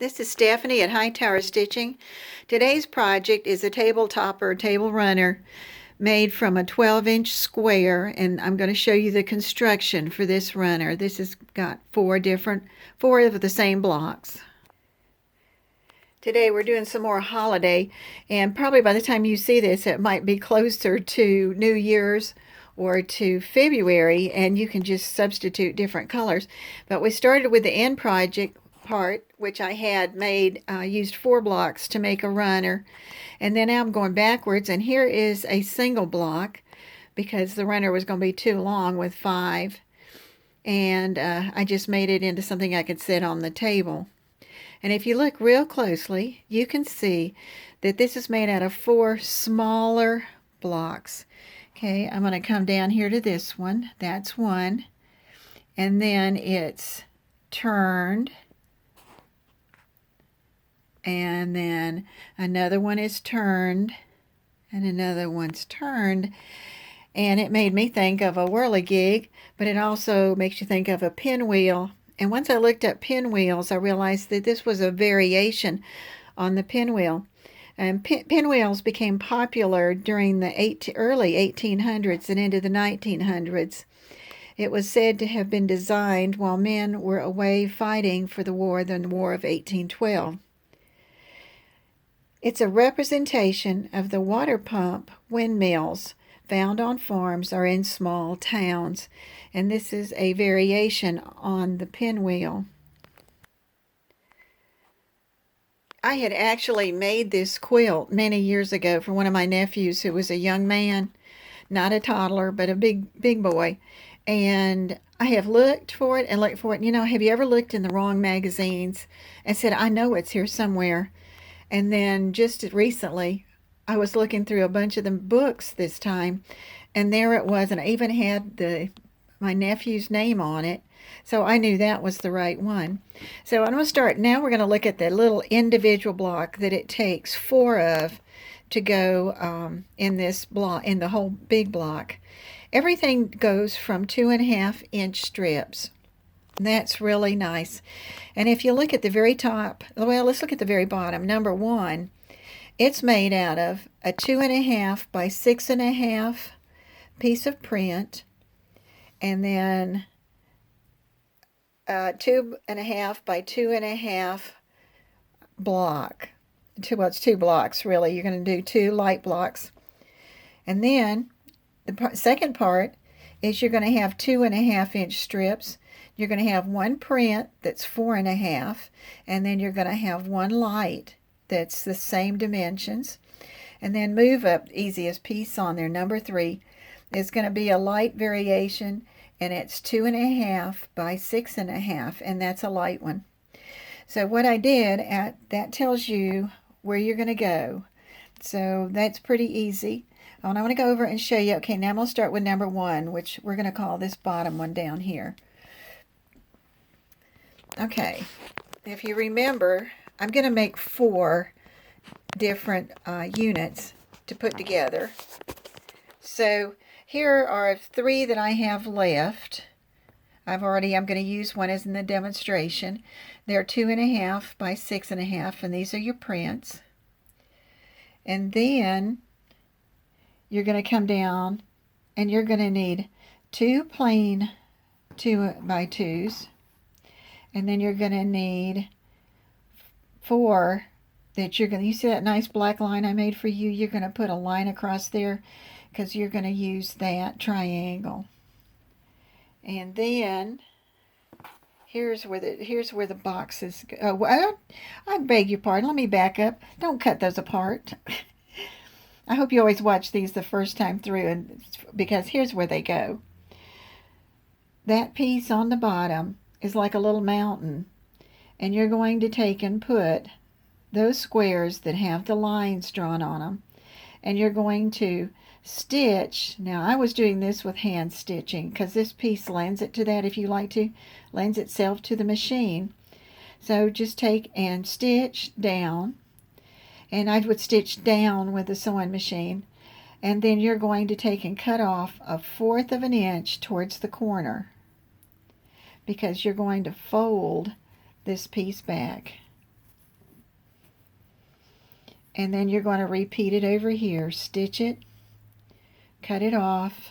This is Stephanie at High Tower Stitching. Today's project is a table topper, table runner made from a 12-inch square, and I'm going to show you the construction for this runner. This has got four of the same blocks. Today we're doing some more holiday, and probably by the time you see this it might be closer to New Year's or to February, and you can just substitute different colors. But we started with the end project part, which I had made, used 4 blocks to make a runner, and then now I'm going backwards, and here is a single block because the runner was going to be too long with 5, and I just made it into something I could sit on the table. And if you look real closely, you can see that this is made out of 4 smaller blocks. Okay, I'm going to come down here to this one. That's one. And then it's turned. And then another one is turned. And another one's turned. And it made me think of a whirligig, but it also makes you think of a pinwheel. And once I looked up pinwheels, I realized that this was a variation on the pinwheel. And pinwheels became popular during the early 1800s and into the 1900s. It was said to have been designed while men were away fighting for the War of 1812. It's a representation of the water pump windmills found on farms or in small towns, and this is a variation on the pinwheel. I had actually made this quilt many years ago for one of my nephews who was a young man, not a toddler, but a big boy, and I have looked for it and looked for it. You know, have you ever looked in the wrong magazines and said, I know it's here somewhere? And then just recently, I was looking through a bunch of the books this time, and there it was, and I even had my nephew's name on it, so I knew that was the right one. So I'm going to start now. We're going to look at the little individual block that it takes 4 of to go in this block, in the whole big block. Everything goes from 2.5-inch strips. That's really nice. And if you look at the very top, well, let's look at the very bottom, number 1. It's made out of a 2.5 by 6.5 piece of print, and then 2.5 by 2.5 block. Well, it's 2 blocks really. You're going to do 2 light blocks, and then the second part is you're going to have 2.5-inch strips. You're going to have 1 print that's 4.5, and then you're going to have 1 light that's the same dimensions, and then move up. The easiest piece on there, number 3, is going to be a light variation, and it's 2.5 by 6.5, and that's a light one. So what I did, that tells you where you're going to go. So that's pretty easy. And I want to go over and show you. Okay, now I'm going to start with number 1, which we're going to call this bottom one down here. Okay, if you remember, I'm going to make 4 different units to put together. So here are 3 that I have left. I'm going to use one as in the demonstration. They're 2.5 by 6.5, and these are your prints. And then you're going to come down, and you're going to need 2 plain 2 by 2s. And then you're going to need 4 that you see that nice black line I made for you? You're going to put a line across there because you're going to use that triangle. And then here's where the boxes go. Oh, well, I beg your pardon. Let me back up. Don't cut those apart. I hope you always watch these the first time through, because here's where they go. That piece on the bottom is like a little mountain, and you're going to take and put those squares that have the lines drawn on them, and you're going to stitch. Now I was doing this with hand stitching because this piece lends it to that, if you like to, lends itself to the machine. So just take and stitch down, and I would stitch down with the sewing machine, and then you're going to take and cut off 1/4 of an inch towards the corner, because you're going to fold this piece back. And then you're going to repeat it over here. Stitch it, cut it off,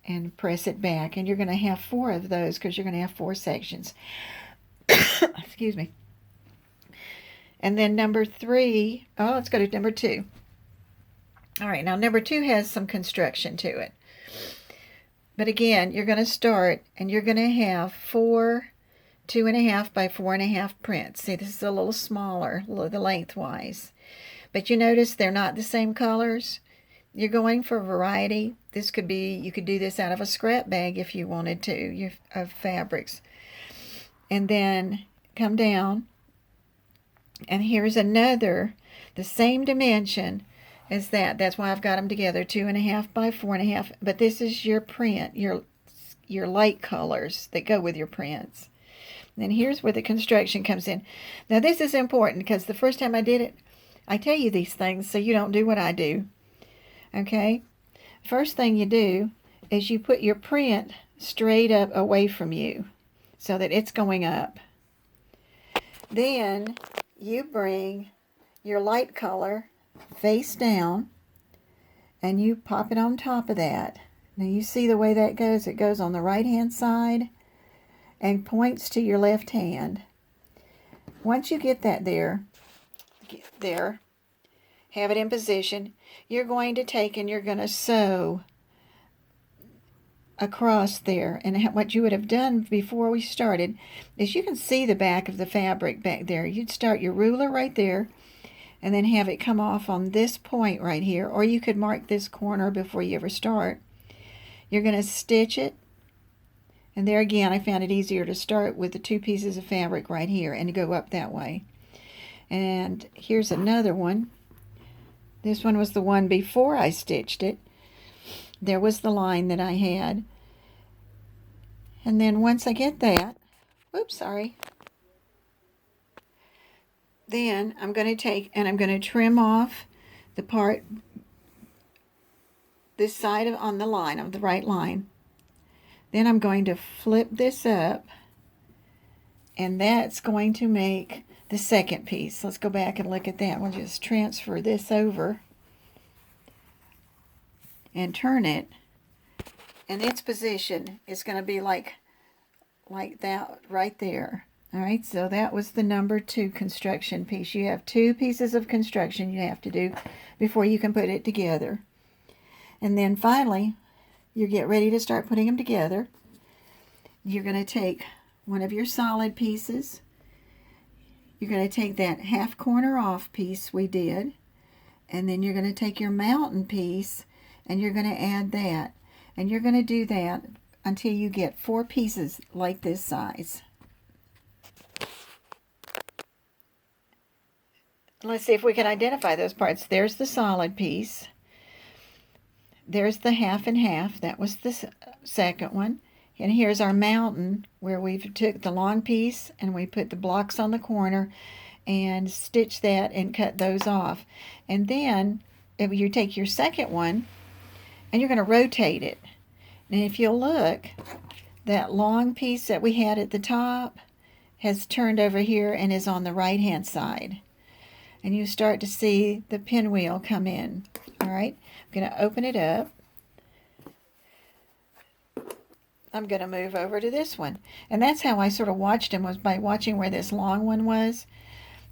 and press it back. And you're going to have 4 of those because you're going to have 4 sections. Excuse me. And then number 3, let's go to number 2. All right, now number 2 has some construction to it. But again, you're going to start and you're going to have 4 2.5 by 4.5 prints. See, this is a little smaller, the lengthwise. But you notice they're not the same colors. You're going for variety. This could be, you could do this out of a scrap bag if you wanted to, of fabrics. And then come down, and here's another, the same dimension as that. That's why I've got them together, 2.5 by 4.5. But this is your print, your light colors that go with your prints. And then here's where the construction comes in. Now this is important because the first time I did it, I tell you these things so you don't do what I do. Okay? First thing you do is you put your print straight up away from you so that it's going up. Then you bring your light color face down and you pop it on top of that. Now you see the way that goes. It goes on the right hand side and points to your left hand. Once you get that there, have it in position, you're going to take and you're going to sew across there. And what you would have done before we started is, you can see the back of the fabric back there. You'd start your ruler right there and then have it come off on this point right here, or you could mark this corner before you ever start. You're going to stitch it, and there again I found it easier to start with the 2 pieces of fabric right here and to go up that way. And here's another one. This one was the one before I stitched it. There was the line that I had. And then once I get that, then I'm going to take and I'm going to trim off the part, this side on the line, of the right line. Then I'm going to flip this up, and that's going to make the second piece. Let's go back and look at that. We'll just transfer this over and turn it, and its position is going to be like that right there. All right, so that was the number 2 construction piece. You have 2 pieces of construction you have to do before you can put it together. And then finally, you get ready to start putting them together. You're going to take one of your solid pieces. You're going to take that half corner off piece we did, and then you're going to take your mountain piece and you're going to add that. And you're going to do that until you get 4 pieces like this size. Let's see if we can identify those parts. There's the solid piece. There's the half and half. That was the second one. And here's our mountain, where we've took the long piece and we put the blocks on the corner and stitch that and cut those off. And then if you take your second one and you're going to rotate it. And if you'll look, that long piece that we had at the top has turned over here and is on the right hand side. And you start to see the pinwheel come in. All right, I'm going to open it up. I'm going to move over to this one. And that's how I sort of watched him, was by watching where this long one was.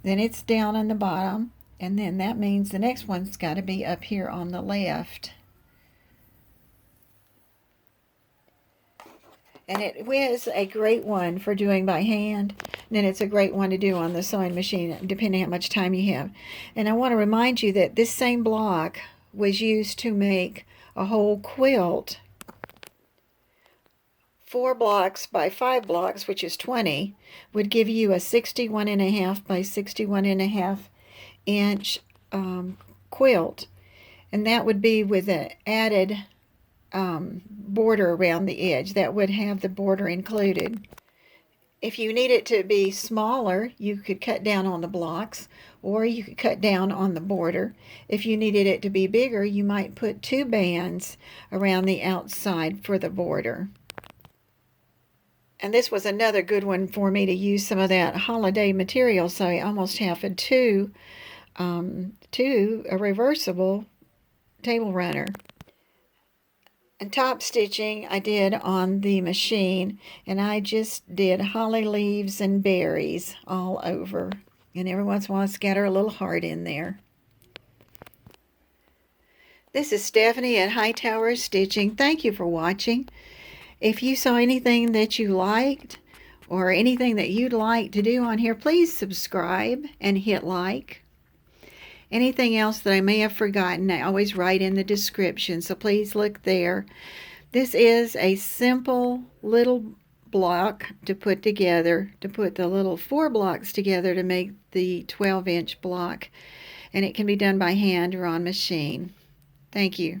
Then it's down on the bottom, and then that means the next one's got to be up here on the left. And it was a great one for doing by hand. And then it's a great one to do on the sewing machine, depending how much time you have. And I want to remind you that this same block was used to make a whole quilt. 4 blocks by 5 blocks, which is 20, would give you a 61.5 by 61.5 inch quilt. And that would be with an added border around the edge. That would have the border included. If you need it to be smaller, you could cut down on the blocks, or you could cut down on the border. If you needed it to be bigger, you might put 2 bands around the outside for the border. And this was another good one for me to use some of that holiday material, so I almost have 2 to a reversible table runner. And top stitching I did on the machine, and I just did holly leaves and berries all over. And every once in a while I scatter a little heart in there. This is Stephanie at Hightower Stitching. Thank you for watching. If you saw anything that you liked or anything that you'd like to do on here, please subscribe and hit like. Anything else that I may have forgotten, I always write in the description, so please look there. This is a simple little block to put together, to put the little 4 blocks together to make the 12-inch block. And it can be done by hand or on machine. Thank you.